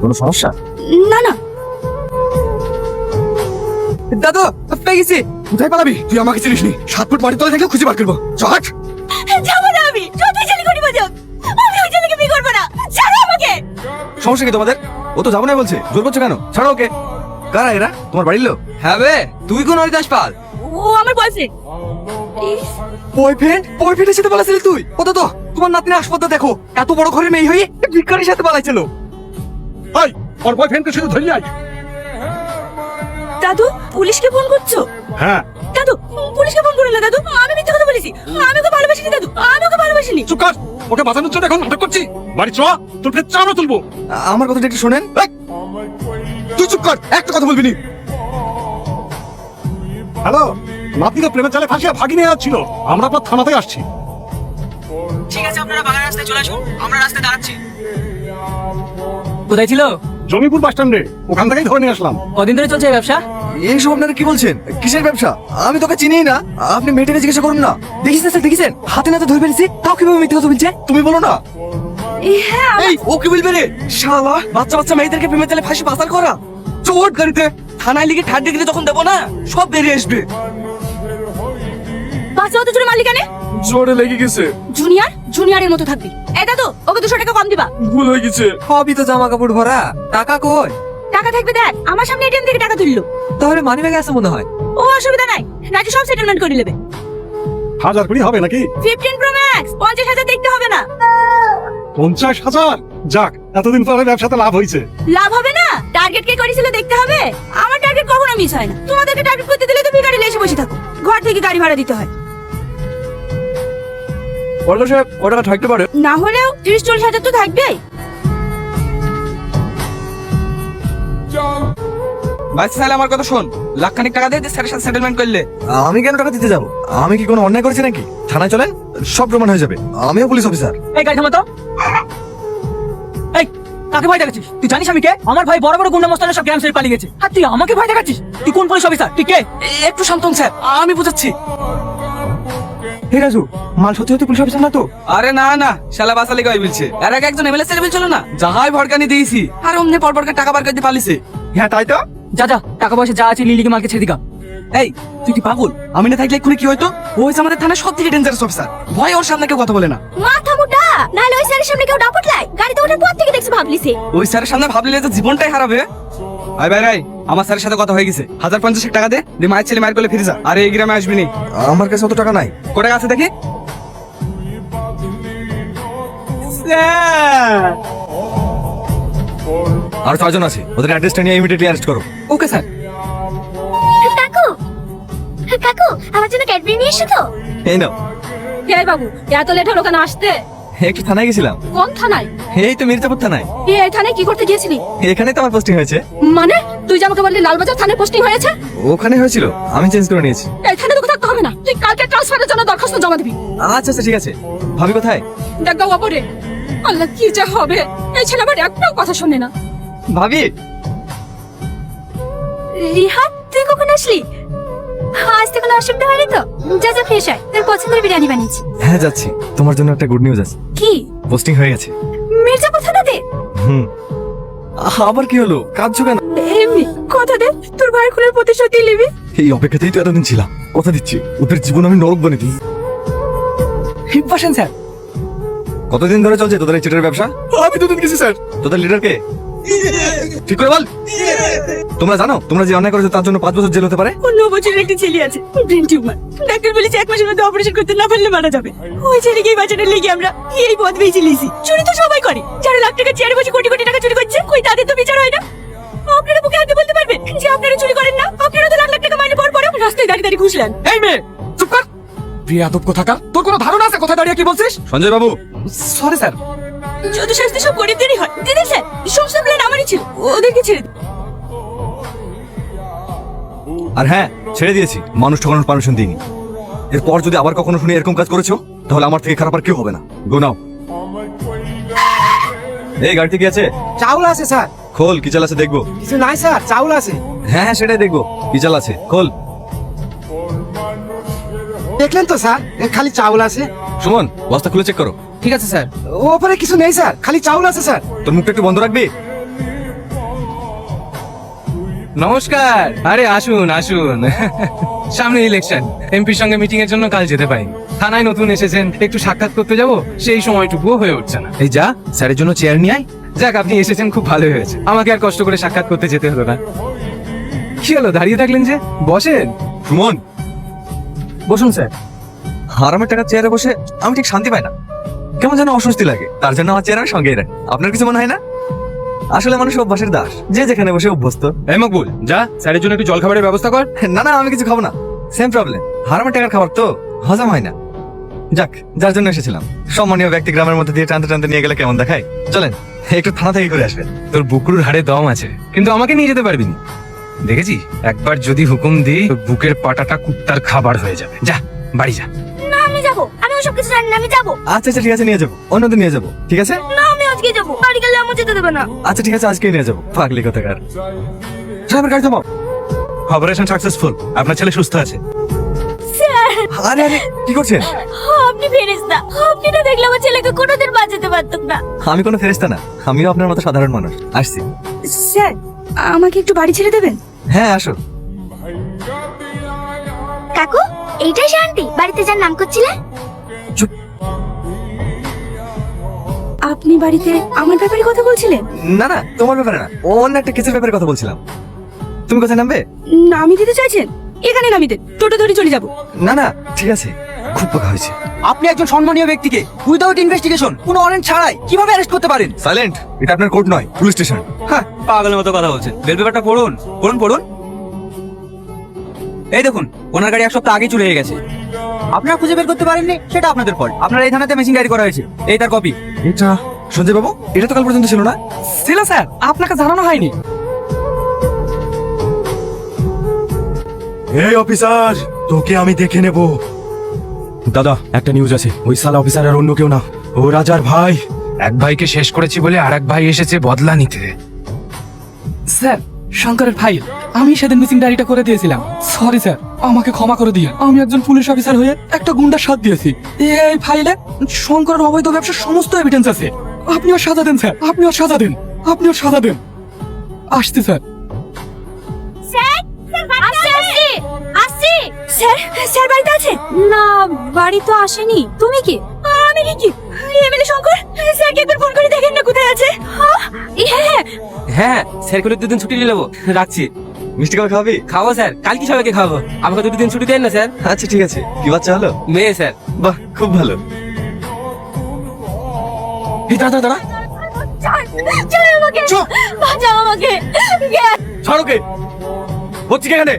কোনো সমস্যা? না না। দাদু পেয়ে গেছি। কোথায় পালাবি? তুই আমাকে চিনিস নি। 7 ফুট মাটির তলে থাকলে খুঁজে বার করবো। চট যাবো না আমি, যতই ছেলে করি বাজাও, আমি ওই ছেলেকে বিয়ে করবো না। ছাড়ো আমাকে। সমস্যা কি তোমাদের? ও তো যাবো না বলছে, জোর করছো কেন? ছাড়ো ওকে। কারা এরা? তোমার বাড়ির লোক? হ্যাঁ বে, তুই কোন হরিদাস পাল? ও আমার বয়ফ্রেন্ড। বয়ফ্রেন্ড? বয়ফ্রেন্ডের সাথে পালাইছিলি তুই? ও তো তোমার নাতনি আসপদ্দা দেখো, এত বড় ঘরে মেয়ে হয়ে ভিক্ষারির সাথে পালাইছিল। হাই, ওর বয়ফ্রেন্ডকে শুধু ধরে আয়। দাদু পুলিশকে ফোন করছো? হ্যাঁ। দাদু পুলিশকে ফোন করলে দাদু, আমি মিথ্যা কথা বলেছি। আমি ওকে ভালোবাসিনি দাদু, আমি ওকে ভালোবাসিনি। চুপ কর, ওকে বাঁচানোর জন্য এখন নাটক করছি। বাড়ি চ, তোর ফের চামড়া তুলবো। আমার কথাটা একটু শোনেন। তুই চুপ কর, একটা কথা বলবি নি। হ্যালো, নাতি তো প্রেমের জালে ফাঁসিয়া ভাগিনে যাচ্ছিল। আমরা আপনার থানাতে আসছি। ঠিক আছে, আপনারা বাগান রাস্তায় চলে আসুন, আমরা রাস্তায় দাঁড়াচ্ছি। কোথায় ছিল? জমিপুর বাস স্ট্যান্ডে, ওখান থেকেই ধরে নিয়ে আসলাম। কদিন ধরে চলছে এই ব্যবসা? এইসব আপনারা কি বলছেন? কিসের ব্যবসা? আমি তোকে চিনিই না। আপনি মেয়েটাকে জিজ্ঞাসা করুন না। দেখিস না স্যার, দেখেছেন হাতে নাতে ধরে ফেলেছি, তাও কিভাবে মিথ্যা কথা বলছে? তুমি বলো না। হ্যাঁ এই ও কি বলবে রে? শালা বাচ্চা বাচ্চা মেয়েদেরকে প্রেমের জালে ফাঁসি পাচার করা। চোট গাড়িতে থানায় লিখে থার্ড ডিগ্রি যখন দেবো না, সব বেরিয়ে আসবে। বাচ্চা হতে জোরে মারলি কেন? জোরে লেগে গেছে। জুনিয়রের মতো থাকবি। এই দাদু, ওকে 200 টাকা কম দিবা। ভুল হয়ে গেছে। সবই তো জামা কাপড় ভরা, টাকা কই? টাকা থাকবে দেখ, আমার সামনে এটিএম থেকে টাকা তুললো। তাহলে মানি ব্যাগে আছে মনে হয়। ও অসুবিধা নাই, নাকি সব সেটেলমেন্ট করে নেবে। 1000 কোটি হবে নাকি? 15 প্রো ম্যাক্স 50,000 দেখতে হবে না। 50,000? যাক, এতদিন পরে ব্যবসাতে লাভ হয়েছে। লাভ হবে না? টার্গেট কে করেছিল দেখতে হবে। আমার টার্গেট কখনো মিস হয় না। তোমাদেরকে টার্গেট করতে দিলে তো ভিখারি এসে বসে থাকো, ঘর থেকে গাড়ি ভাড়া দিতে হয়। বড় সাহেব ওটা থাকতে পারে। না হলেও 30-40 হাজার তো থাকবেই। ভাই তাহলে আমার কথা শোন, লাখখানিক টাকা দিয়ে স্যারের সাথে সেটেলমেন্ট করলে। আমি কেন টাকা দিতে যাব? আমি কি কোনো অন্যায় করেছি নাকি? থানায় চলেন, সব প্রমাণ হয়ে যাবে। আমিও পুলিশ অফিসার। এই গাড়ি থামা তো। এই কাকে ভয় দেখাচ্ছিস? তুই জানিস আমি কে? আমার ভাই বড় বড় গুন্ডা মস্তানের সব গ্রাম ছেড়ে পালিয়ে গেছে, আর তুই আমাকে ভয় দেখাচ্ছিস? তুই কোন পুলিশ অফিসার? তুই কে? একটু শান্ত হন স্যার, আমি বুঝাচ্ছি। হে রাজু, মাল সত্যি সত্যি পুলিশ অফিসার না তো? আরে না না, শালা বাসালি কই বলছে। এর আগে একজন এমএলএ ছেলে বলছিল না, যাহাই ভড়কানি দিয়েছি আর অমনে পরপর করে টাকা বার করতে পালিছে। হ্যাঁ তাই তো। যা যা, টাকা পয়সা যা আছে লিলিকে মালকে ছেড়ে দিগা। এই তুই কি পাগল? আমি না থাকলে এক্ষুনি কি হয়তো? ও হয়েছে আমাদের থানার সব থেকে ডেঞ্জারাস অফিসার। ভয় ওর সামনে কেউ কথা বলে না। মাথা মোটা, নাহলে ওই স্যারের সামনে কেউ ডাপট লাই। গাড়িতে ওঠার পর থেকে দেখছি ভাবলিছে। ওই স্যারের সামনে ভাবলে যে জীবনটাই হারাবে। আই ভাই রাই, আমার স্যারের সাথে কথা হয়ে গেছে। 1050 টাকা দে, মায়ের ছেলে মায়ের কোলে ফিরে যা। আর এই গ্রামে আসবি নি। আমার কাছে অত টাকা নাই। কত টাকা আছে দেখি? আর 6 জন আছে, ওদের অ্যাড্রেসটা নিয়ে ইমিডিয়েটলি অ্যারেস্ট করো। Okay sir. কাকু, কাকু আমার জন্য ক্যাডবেরি নিয়ে এসো তো। এই নাও। এই বাবু, এত লেট হলো কেন আসতে? একটু থানায় গেছিলাম। কোন থানায়? এই তো মির্জাপুর থানায়। এই থানায় কি করতে গিয়েছিলি? এখানে তো আমার পোস্টিং হয়েছে। মানে তুই যে আমাকে বললি লালবাজার থানায় পোস্টিং হয়েছে? ওখানে হয়েছিল, আমি চেঞ্জ করে নিয়েছি। এই থানায় তো থাকতে হবে না, তুই কালকে ট্রান্সফারের জন্য দরখাস্ত জমা দিবি। আচ্ছা আচ্ছা ঠিক আছে। ভাবি কোথায়? দেখো বাবুরে, আল্লাহ কি যে হবে। এই ছেলে আমার একটাও কথা শোনে না। ভাবি রিহাত, তুই কখন আসলি? আজ তো কোনো অসুবিধা হয়নি তো? যা যা ফ্রেশ হয়, তোর পছন্দের বিরিয়ানি বানিয়েছি। হ্যাঁ যাচ্ছি, তোমার জন্য একটা গুড নিউজ আছে। কি? পোস্টিং হয়ে গেছে। মির্জাপুর থানাতে? হুম। আবার কি হলো? কাঁদছো কেন? এমনি কথা দে, তোর ভাইয়ের খুনের প্রতিশোধ নিবি। এই অপেক্ষাতেই তো এতদিন ছিলাম। কথা দিচ্ছি, ওদের জীবন আমি নরক বানিয়ে দিই। বসেন স্যার। কতদিন ধরে চলছে তোদের এই চিটের ব্যবসা? আমি দুদিন গেছি স্যার। তোদের লিডার কে? ঠিক করে বল। তোমরা জানো তোমরা যে অন্যায় করেছো তার জন্য 5 বছর জেল হতে পারে? 9 বছরের একটা ছেলে আছে, ব্রেন টিউমার। ডাক্তার বলেছে 1 মাসের মধ্যে অপারেশন করতে না পারলে মারা যাবে। ওই ছেলেকেই বাঁচানোর লেগে আমরা এই পথ বেছে নিয়েছি। চুরি তো সবাই করে, যারা লাখ টাকা চেয়ারে বসে কোটি কোটি টাকা চুরি করছে, কই তাদের তো বিচার হয় না। আপনারা বুকে হাতে বলতে পারবেন যে আপনারা চুরি করেন না? আপনারা তো লাখ লাখ টাকা মাইনে পাওয়ার পরেও রাস্তায় দাঁড়িয়ে দাঁড়িয়ে ঘুষলেন। এই মেয়ে, চুপ কর। বেয়াদব কোথাকার, তোর কোনো ধারণা আছে কোথায় দাঁড়িয়ে কি বলছিস? সঞ্জয় বাবু। Sorry sir. যত শাস্তি সব গরিবদেরই হয়। দিদি স্যার, সমস্ত প্ল্যান আমারই ছিল, ওদেরকে ছেড়ে দিন। আর হ্যাঁ, ছেড়ে দিয়েছি, মানুষ ঠকানোর পারমিশন দিইনি। এরপর যদি আবার কখনো শুনি এরকম কাজ করেছো, তাহলে আমার থেকে খারাপ আর কেউ হবে না। গো নাও। এই গাড়িতে কি আছে? চাউল আছে স্যার। খোল, কি চাল আছে দেখবো। কিছু নাই স্যার, চাউল আছে। হ্যাঁ হ্যাঁ সেটাই দেখবো, কি চাল আছে খোল। দেখলেন তো স্যার, খালি চাউল আছে। সুমন, বস্তা খুলে চেক করো। ঠিক আছে স্যার। ওপরে কিছু নেই স্যার, খালি চাউল আছে স্যার। তোর মুখটা একটু বন্ধ রাখবি। নমস্কার। আরে আসুন আসুন। সামনে ইলেকশন, এমপির সঙ্গে মিটিং এর জন্য কাল যেতে পারি। থানায় নতুন এসেছেন, একটু সাক্ষাৎ করতে যাব, সেই সময়টুকুও হয়ে উঠছে না। এই যা স্যারের জন্য চেয়ার নিয়ে আয়। যাক, আপনি এসেছেন, খুব ভালো হয়েছে, আমাকে আর কষ্ট করে সাক্ষাৎ করতে যেতে হলো না। কি হলো, দাঁড়িয়ে থাকলেন যে? বসেন। সুমন, বসুন স্যার। হারামের টাকা চেয়ারে বসে আমি ঠিক শান্তি পাই না, কেমন যেন অস্বস্তি লাগে। তার জন্য আমার চেয়ার আমি সঙ্গেই রাখি। আপনার কিছু মনে হয় না? আসলে মানুষ অভ্যাসের দাস, যে যেখানে বসে অভ্যস্ত। এই মকবুল, যা স্যারের জন্য একটু জল খাবারের ব্যবস্থা কর। না না, আমি কিছু খাবো না, সেম প্রবলেম। হারামের টাকার খাবার তো হজম হয় না। যাক, যার জন্য এসেছিলাম, সম্মানীয় ব্যক্তি গ্রামের মধ্যে দিয়ে টানতে টানতে নিয়ে গেলে কেমন দেখায়। চলেন একটু থানা থেকে করে আসবেন। তোর বুকরুর হাড়ে দম আছে, কিন্তু আমাকে নিয়ে যেতে পারবি না। দেখেছি, একবার যদি হুকুম দিই, তোর বুকের পাটাটা কুত্তার খাবার হয়ে যাবে। যা বাড়ি যা। না আমি যাবো, আমি ওসব কিছু জানি না, আমি যাবো। আচ্ছা আচ্ছা ঠিক আছে, নিয়ে যাবো, অন্যদিন নিয়ে যাবো, ঠিক আছে? না আমি আজকে যাবো, বাড়ি গেলে আমার যেতে দেবে না। আচ্ছা ঠিক আছে, আজকেই নিয়ে যাবো। পাগলি কোথাকার। সাহেবের গাড়ি থামাও। অপারেশন সাকসেসফুল, আপনার ছেলে সুস্থ আছে। স্যার, আরে আরে, কি করছেন? আপনি ফেরেশতা, আপনি না দেখলে আমার ছেলেকে কোনোদিন বাঁচাতে পারতাম না। আমি কোনো ফেরেশতা না, আমিও আপনার মতো সাধারণ মানুষ। আসছি। স্যার, আমাকে একটু বাড়ি ছেড়ে দেবেন? হ্যাঁ আসো। কাকু, এইটাই শান্তি বাড়িতে যার নাম করছিলে? চুপ। আপনি বাড়িতে আমার ব্যাপারে কথা বলছিলেন? না না, তোমার ব্যাপারে না, অন্য একটা কেসের ব্যাপারে কথা বলছিলাম। তুমি কোথায় নামবে? নামিয়ে দিতে চাইছেন? এখানে নামিয়ে দেন, টোটো ধরে চলে যাবো। না না ঠিক আছে, খুব বোকা হয়েছে। আপনি একজন সম্মানীয় ব্যক্তিকে উইদাউট ইনভেস্টিগেশন, কোনো ওয়ারেন্ট ছাড়াই কিভাবে অ্যারেস্ট করতে পারেন? সাইলেন্ট, এটা আপনার কোর্ট নয়, পুলিশ স্টেশন। হ্যাঁ, পাগলের মতো কথা বলছেন। বেল পেপারটা পড়ুন পড়ুন পড়ুন। এই দেখুন, ওনার গাড়ি এক সপ্তাহ আগেই চলে গেছে। আপনারা খুঁজে বের করতে পারেননি, সেটা আপনাদের ফল্ট। আপনার এই থানাতে মেশিন ডায়েরি করা হয়েছে, এই তার কপি। এটা সঞ্জয় বাবু, এটা তো কাল পর্যন্ত ছিল না। ছিল স্যার, আপনাকে জানানো হয়নি। এই অফিসার, তোকে আমি দেখে নেব। দাদা, একটা নিউজ আছে, ওই সালা অফিসার আর অন্য কেউ না, ও রাজার ভাই। এক ভাইকে শেষ করেছি বলে আর এক ভাই এসেছে বদলা নিতে। স্যার, শঙ্করের ফাইল আমি সেদিন মিসিং ডায়েরিটা করে দিয়েছিলাম। সরি স্যার, আমাকে ক্ষমা করে দিন। আমি একজন পুলিশ অফিসার হয়ে একটা গুন্ডার সাথ দিয়েছি। এই ফাইলে শঙ্করের অবৈধ ব্যবসার সমস্ত এভিডেন্স আছে। আপনিও সাজা দেন স্যার, আপনিও সাজা দেন, আপনিও সাজা দেন। আসছি স্যার। স্যার, আসছি। স্যার, স্যার বাড়িতে আছে? না, বাড়ি তো আসেনি। তুমি কি? আমি কি? এমএলএ শঙ্কর, স্যারকে একবার ফোন করে দেখেন না কোথায় আছে। হ্যাঁ হ্যাঁ, স্যার করে দুদিন ছুটি নিয়ে নেবো, রাখছি। মিষ্টি খাবার খাবি? খাবো স্যার, কাল কি সবাইকে খাবো, আমাকে দুদিন ছুটি দেন না স্যার। আচ্ছা ঠিক আছে। কি বাচ্চা হলো? মেয়ে স্যার। বাহ, খুব ভালো। এই দাঁড়া দাঁড়া, আমাকে, বাঁচাও আমাকে। ছাড়োকে, হচ্ছে কি এখানে?